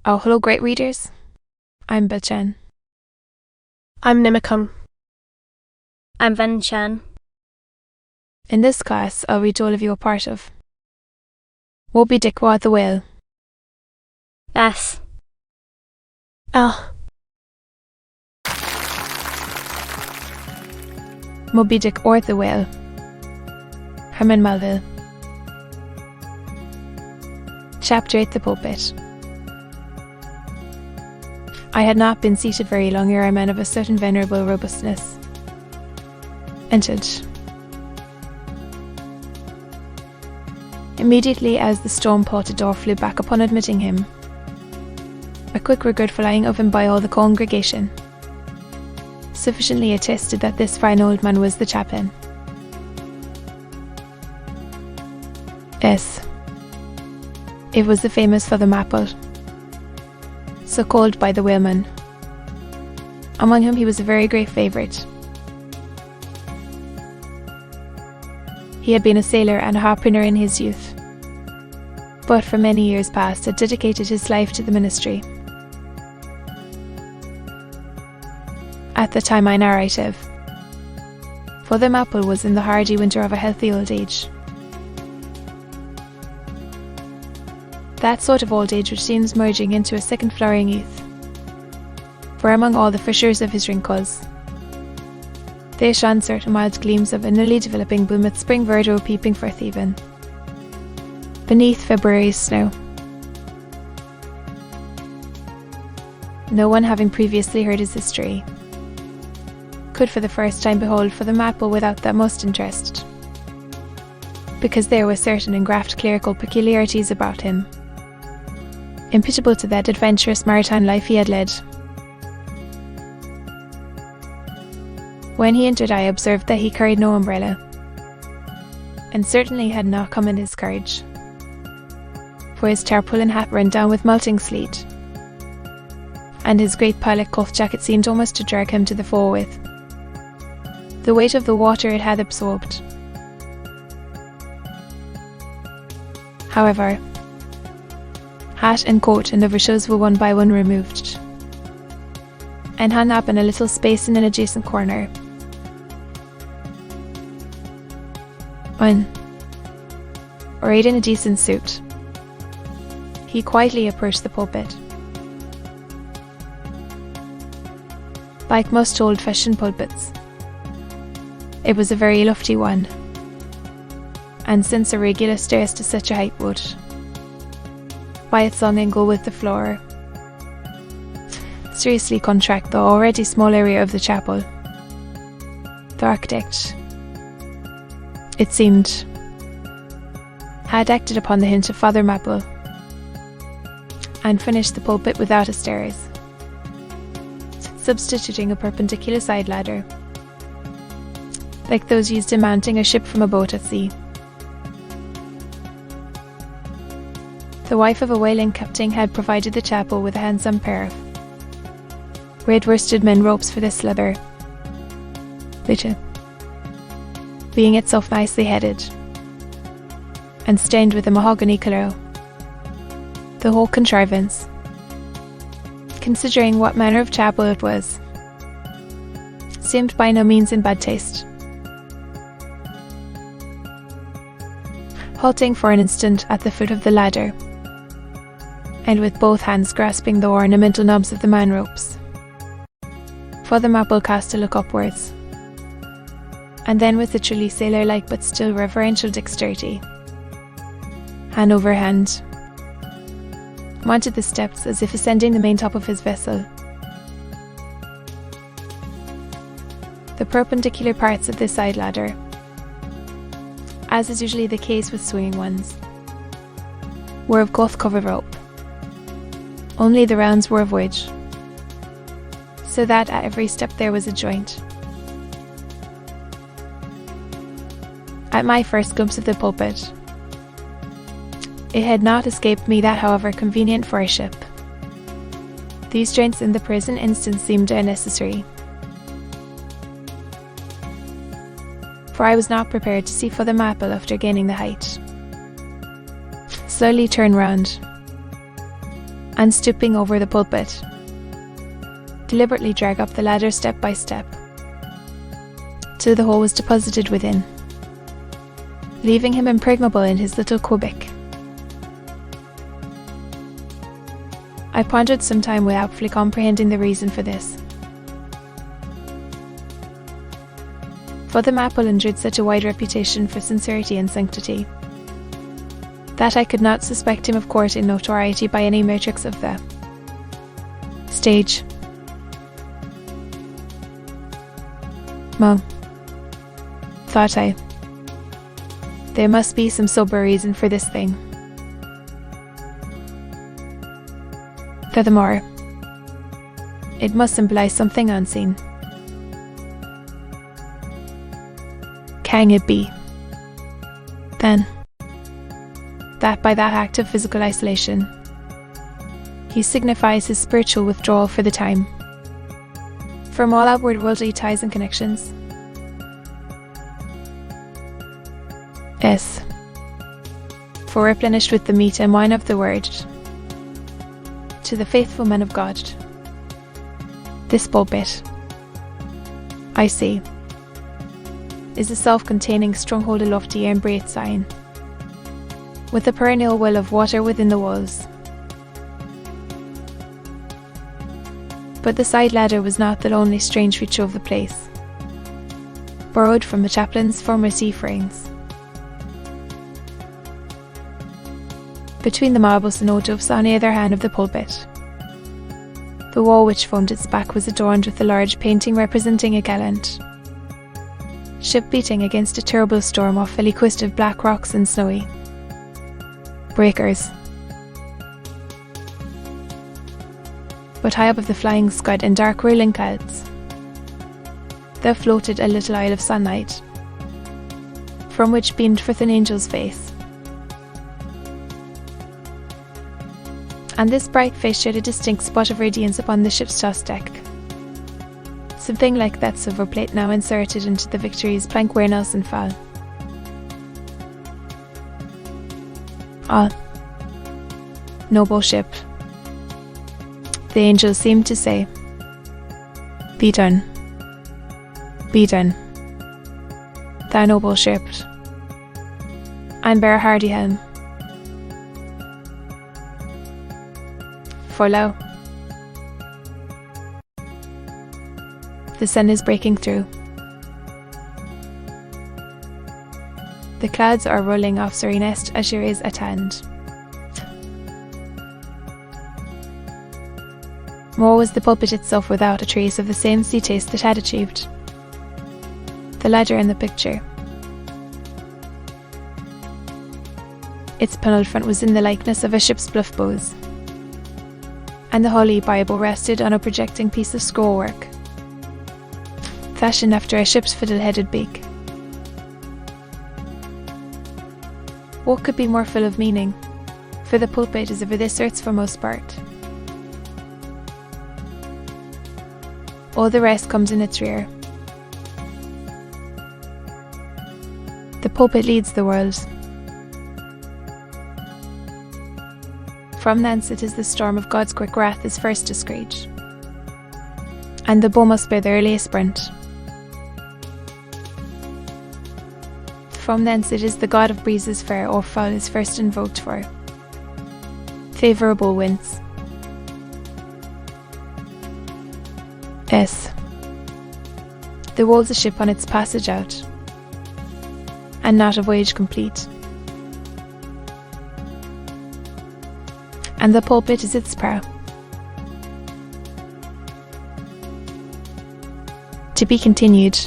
Oh, hello, great readers. I'm Belchen. I'm Nimicum. I'm Ven Chan. In this class, I'll read all of you a part of Moby-dick or the whale. S. L. Moby-dick or the whale. Herman Melville. Chapter 8: The Pulpit. I had not been seated very long ere a man of a certain venerable robustness entered. Immediately as the stone-potted door flew back upon admitting him, a quick regard flying of him by all the congregation sufficiently attested that this fine old man was the chaplain. Yes, it was the famous Father Maple, so called by the whalemen, among whom he was a very great favourite. He had been a sailor and a harpooner in his youth, but for many years past had dedicated his life to the ministry. At the time I narrate of, Father Maple was in the hardy winter of a healthy old age. That sort of old age which seems merging into a second flowering youth. For among all the fissures of his wrinkles, there shone certain mild gleams of a newly developing bloom with spring verdure peeping forth even beneath February's snow. No one having previously heard his history could for the first time behold Father Maple without that most interest, because there were certain engraft clerical peculiarities about him, imputable to that adventurous maritime life he had led. When he entered, I observed that he carried no umbrella, and certainly had not come in his carriage, for his tarpaulin hat ran down with melting sleet, and his great pilot cloth jacket seemed almost to drag him to the floor with the weight of the water it had absorbed. However, hat and coat and overshoes were one by one removed, and hung up in a little space in an adjacent corner. Arrayed in a decent suit, he quietly approached the pulpit. Like most old-fashioned pulpits, it was a very lofty one, and since irregular stairs to such a height would, by its long angle with the floor, seriously contract the already small area of the chapel, the architect, it seemed, had acted upon the hint of Father Maple, and finished the pulpit without a stairs, substituting a perpendicular side ladder, like those used in mounting a ship from a boat at sea. The wife of a whaling captain had provided the chapel with a handsome pair of red worsted men ropes for this leather, little, being itself nicely headed, and stained with a mahogany colour. The whole contrivance, considering what manner of chapel it was, seemed by no means in bad taste. Halting for an instant at the foot of the ladder, and with both hands grasping the ornamental knobs of the man ropes, Father Maple cast a look upwards, and then with a truly sailor-like but still reverential dexterity, hand over hand, mounted the steps as if ascending the main top of his vessel. The perpendicular parts of this side ladder, as is usually the case with swinging ones, were of cloth-covered rope. Only the rounds were of wedge, so that at every step there was a joint. At my first glimpse of the pulpit, it had not escaped me that, however convenient for a ship, these joints in the present instance seemed unnecessary. For I was not prepared to see Father Maple after gaining the height slowly turn round, and stooping over the pulpit, deliberately drag up the ladder step by step, till the whole was deposited within, leaving him impregnable in his little cubbyk. I pondered some time without fully comprehending the reason for this. For the maple endured such a wide reputation for sincerity and sanctity, that I could not suspect him of courting notoriety by any matrix of the stage. Thought I, there must be some sober reason for this thing. Furthermore, it must symbolize something unseen. Can it be, then, that by that act of physical isolation, he signifies his spiritual withdrawal for the time from all outward worldly ties and connections? Yes, for replenished with the meat and wine of the word, to the faithful men of God, this pulpit, I see, is a self-containing stronghold, a lofty and great sign, with a perennial well of water within the walls. But the side ladder was not the only strange feature of the place, borrowed from the chaplain's former sea-frames. Between the marble cenotaphs on either hand of the pulpit, the wall which formed its back was adorned with a large painting representing a gallant ship beating against a terrible storm off a coast of black rocks and snowy breakers. But high above the flying scud and dark whirling clouds, there floated a little isle of sunlight, from which beamed forth an angel's face. And this bright face showed a distinct spot of radiance upon the ship's tossed deck, something like that silver plate now inserted into the Victory's plank where Nelson fell. Ah, noble ship, the angel seemed to say. Be done, thou noble ship, and bear a hardy helm. For lo, the sun is breaking through. The clouds are rolling off serenest as she is at hand. More was the pulpit itself without a trace of the same sea taste that had achieved the ladder in the picture. Its panelled front was in the likeness of a ship's bluff bows, and the Holy Bible rested on a projecting piece of scrollwork, fashioned after a ship's fiddle-headed beak. What could be more full of meaning? For the pulpit is over this earth's foremost part. All the rest comes in its rear. The pulpit leads the world. From thence it is the storm of God's quick wrath is first to screech, and the bow must bear the earliest sprint. From thence it is the God of breezes fair or foul is first invoked for favourable winds. S. The wall's a ship on its passage out, and not a voyage complete. And the pulpit is its prow. To be continued.